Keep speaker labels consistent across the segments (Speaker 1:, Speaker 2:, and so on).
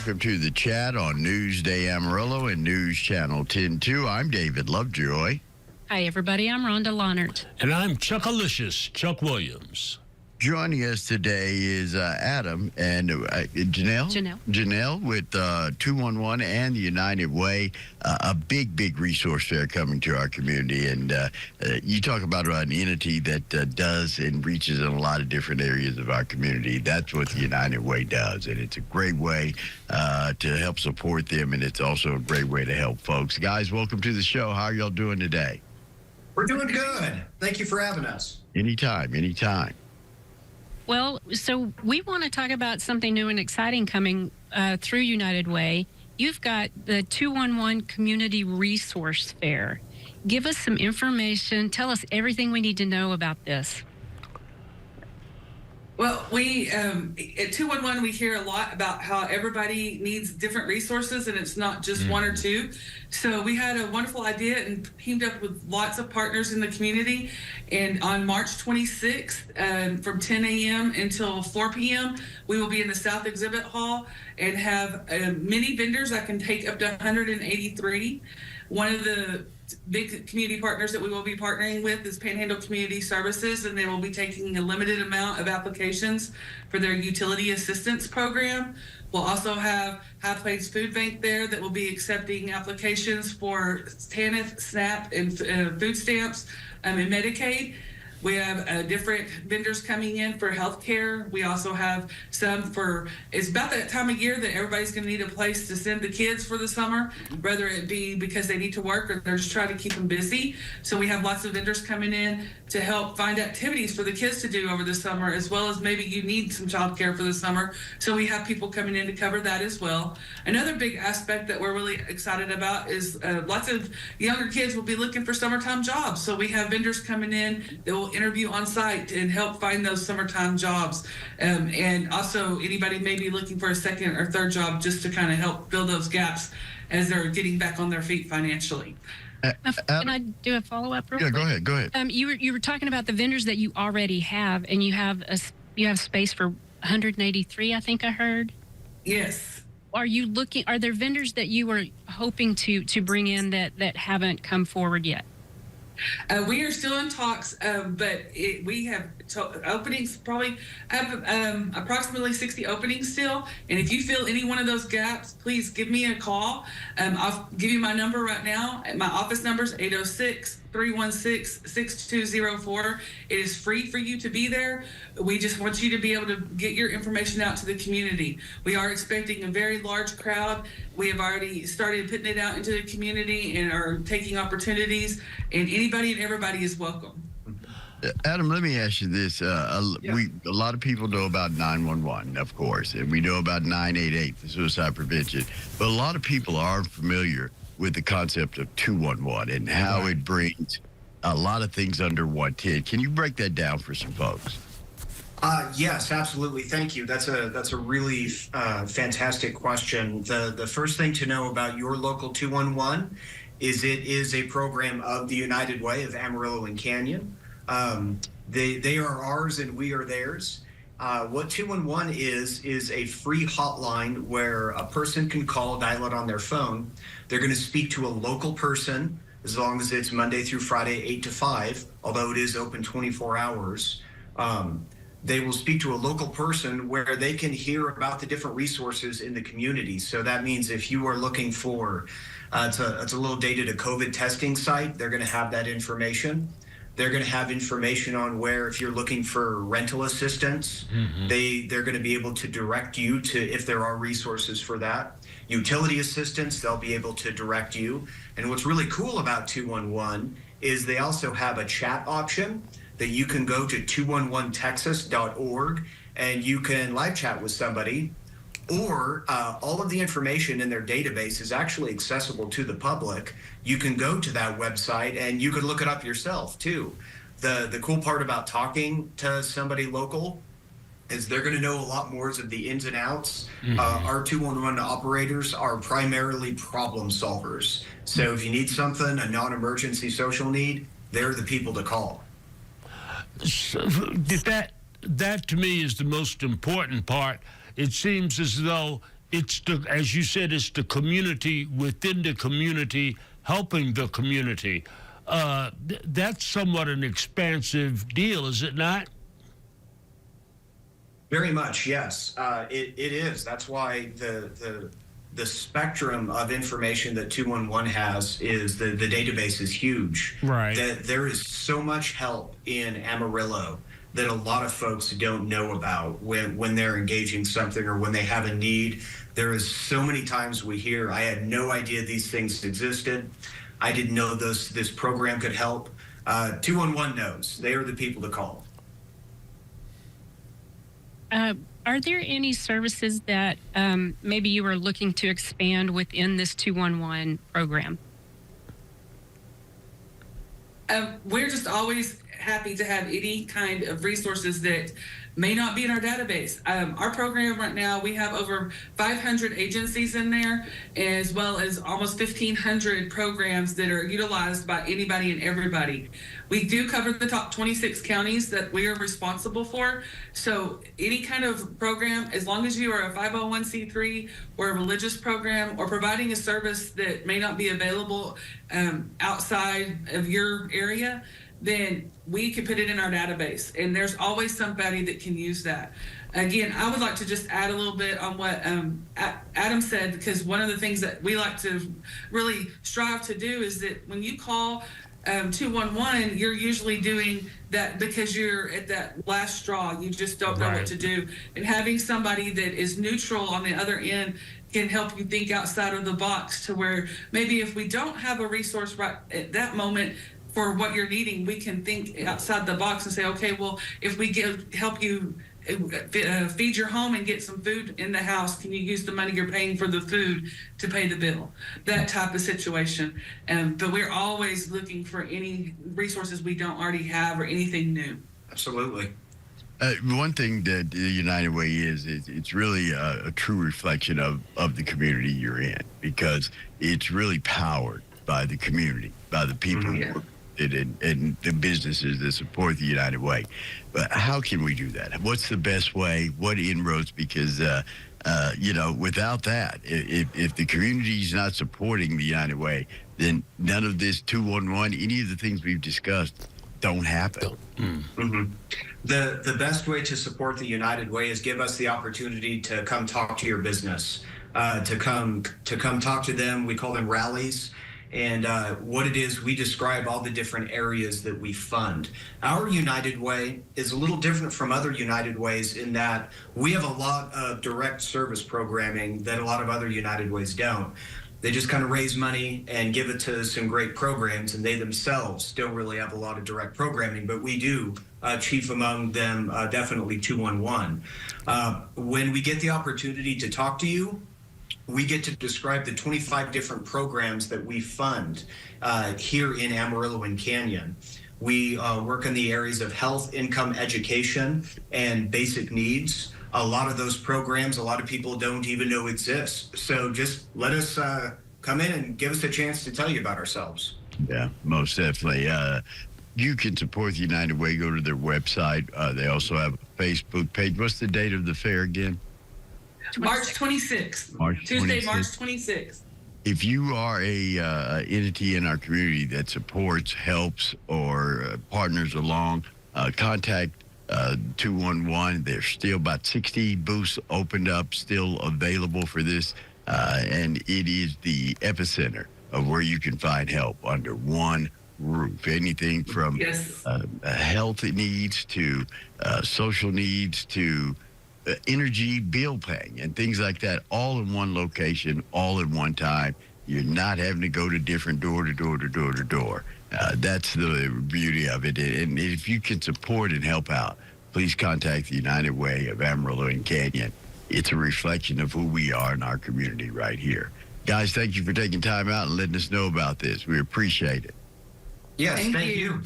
Speaker 1: Welcome to the chat on Newsday Amarillo and News Channel 10-2. I'm David Lovejoy.
Speaker 2: Hi, everybody. I'm Rhonda Lahnert.
Speaker 3: And I'm Chuckalicious, Chuck Williams.
Speaker 1: Joining us today is Adam and Janelle. Janelle with 211 and the United Way, a big resource fair coming to our community. And you talk about an entity that does and reaches in a lot of different areas of our community. That's what the United Way does. And it's a great way to help support them. And it's also a great way to help folks. Guys, welcome to the show. How are y'all doing today?
Speaker 4: We're doing good. Thank you for having us.
Speaker 1: Anytime.
Speaker 2: Well, so we want to talk about something new and exciting coming through United Way. You've got the 211 Community Resource Fair. Give us some information. Tell us everything we need to know about this.
Speaker 5: Well, we at 211 we hear a lot about how everybody needs different resources and it's not just one or two. So we had a wonderful idea and teamed up with lots of partners in the community. And on March 26th, from 10 a.m. until 4 p.m., we will be in the South Exhibit Hall and have many vendors that can take up to 183. One of the big community partners that we will be partnering with is Panhandle Community Services, and they will be taking a limited amount of applications for their utility assistance program. We'll also have High Plains Food Bank there that will be accepting applications for TANF, SNAP, and food stamps and Medicaid. We have different vendors coming in for healthcare. We also have some for, it's about that time of year that everybody's going to need a place to send the kids for the summer, whether it be because they need to work or they're just trying to keep them busy. So we have lots of vendors coming in to help find activities for the kids to do over the summer, as well as maybe you need some childcare for the summer. So we have people coming in to cover that as well. Another big aspect that we're really excited about is lots of younger kids will be looking for summertime jobs. So we have vendors coming in that will interview on site and help find those summertime jobs. And also anybody may be looking for a second or third job just to kind of help fill those gaps as they're getting back on their feet financially.
Speaker 2: Can I do a follow-up real quick?
Speaker 1: Go ahead.
Speaker 2: You were talking about the vendors that you already have, and you have space for 183, I think I heard.
Speaker 5: Yes.
Speaker 2: Are there vendors that you were hoping to bring in that haven't come forward yet?
Speaker 5: We are still in talks, but we have openings, probably have approximately 60 openings still. And if you fill any one of those gaps, please give me a call. I'll give you my number right now. My office number is 806-316-6204. It is free for you to be there. We just want you to be able to get your information out to the community. We are expecting a very large crowd. We have already started putting it out into the community and are taking opportunities, and anybody and everybody is welcome.
Speaker 1: Adam, let me ask you this. A lot of people know about 911, of course, and we know about 988, the suicide prevention, but a lot of people aren't familiar with the concept of 211 and how it brings a lot of things under one tent. Can you break that down for some folks?
Speaker 4: Yes, absolutely. Thank you. That's a really fantastic question. The first thing to know about your local 211 is it is a program of the United Way of Amarillo and Canyon. They are ours and we are theirs. What 211 is a free hotline where a person can call, dial it on their phone. They're going to speak to a local person as long as it's Monday through Friday, 8 to 5, although it is open 24 hours. They will speak to a local person where they can hear about the different resources in the community. So that means if you are looking for, it's a little dated, a COVID testing site, they're going to have that information. They're going to have information on where, if you're looking for rental assistance, they're going to be able to direct you to if there are resources for that. Utility assistance, they'll be able to direct you. And what's really cool about 211 is they also have a chat option that you can go to 211texas.org and you can live chat with somebody, or all of the information in their database is actually accessible to the public. You can go to that website and you can look it up yourself too. The cool part about talking to somebody local is they're going to know a lot more of the ins and outs. Our 211 operators are primarily problem solvers. So if you need something, a non-emergency social need, they're the people to call.
Speaker 3: So that to me is the most important part. It seems as though it's as you said, it's the community within the community helping the community. That's somewhat an expansive deal, is it not?
Speaker 4: Very much, yes. It is. That's why the spectrum of information that 211 has is the database is huge.
Speaker 3: Right.
Speaker 4: That there is so much help in Amarillo that a lot of folks don't know about when they're engaging something or when they have a need. There is so many times we hear, I had no idea these things existed. I didn't know this program could help. 211 knows. They are the people to call.
Speaker 2: Are there any services that maybe you are looking to expand within this 211 program?
Speaker 5: We're just always happy to have any kind of resources that may not be in our database. Our program right now, we have over 500 agencies in there, as well as almost 1,500 programs that are utilized by anybody and everybody. We do cover the top 26 counties that we are responsible for. So any kind of program, as long as you are a 501c3 or a religious program or providing a service that may not be available outside of your area, then we can put it in our database, and there's always somebody that can use that. Again, I would like to just add a little bit on what Adam said, because one of the things that we like to really strive to do is that when you call 211, you're usually doing that because you're at that last straw. You just don't know what to do. And having somebody that is neutral on the other end can help you think outside of the box, to where maybe if we don't have a resource right at that moment for what you're needing, we can think outside the box and say, okay, well, if we help you feed your home and get some food in the house, can you use the money you're paying for the food to pay the bill? That type of situation. But we're always looking for any resources we don't already have or anything new.
Speaker 4: Absolutely.
Speaker 1: One thing that the United Way is it's really a true reflection of the community you're in, because it's really powered by the community, by the people who work and the businesses that support the United Way. But how can we do that? What's the best way? What inroads? Because without that, if the community is not supporting the United Way, then none of this 211, any of the things we've discussed, don't happen.
Speaker 4: The best way to support the United Way is give us the opportunity to come talk to your business, to come talk to them. We call them rallies. And what it is, we describe all the different areas that we fund. Our United Way is a little different from other United Ways in that we have a lot of direct service programming that a lot of other United Ways don't. They just kind of raise money and give it to some great programs, and they themselves don't really have a lot of direct programming, but we do. Chief among them, definitely 211. When we get the opportunity to talk to you, we get to describe the 25 different programs that we fund here in Amarillo and Canyon. We work in the areas of health, income, education, and basic needs. A lot of those programs, a lot of people don't even know exist. So just let us come in and give us a chance to tell you about ourselves.
Speaker 1: Yeah, most definitely. You can support the United Way. Go to their website. They also have a Facebook page. What's the date of the fair again?
Speaker 5: March 26th. Tuesday, March 26th.
Speaker 1: If you are a entity in our community that supports, helps, or partners along, contact 211. There's still about 60 booths opened up, still available for this, and it is the epicenter of where you can find help under one roof. Anything from health needs to social needs to energy bill paying and things like that, all in one location, all at one time. You're not having to go to different door to door to door to door. That's the beauty of it. And if you can support and help out, please contact the United Way of Amarillo and Canyon. It's a reflection of who we are in our community right here. Guys, thank you for taking time out and letting us know about this. We appreciate it.
Speaker 4: Yes, thank you.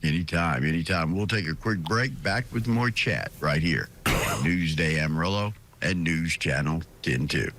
Speaker 1: Anytime. We'll take a quick break. Back with more chat right here on Newsday Amarillo and News Channel 10-2.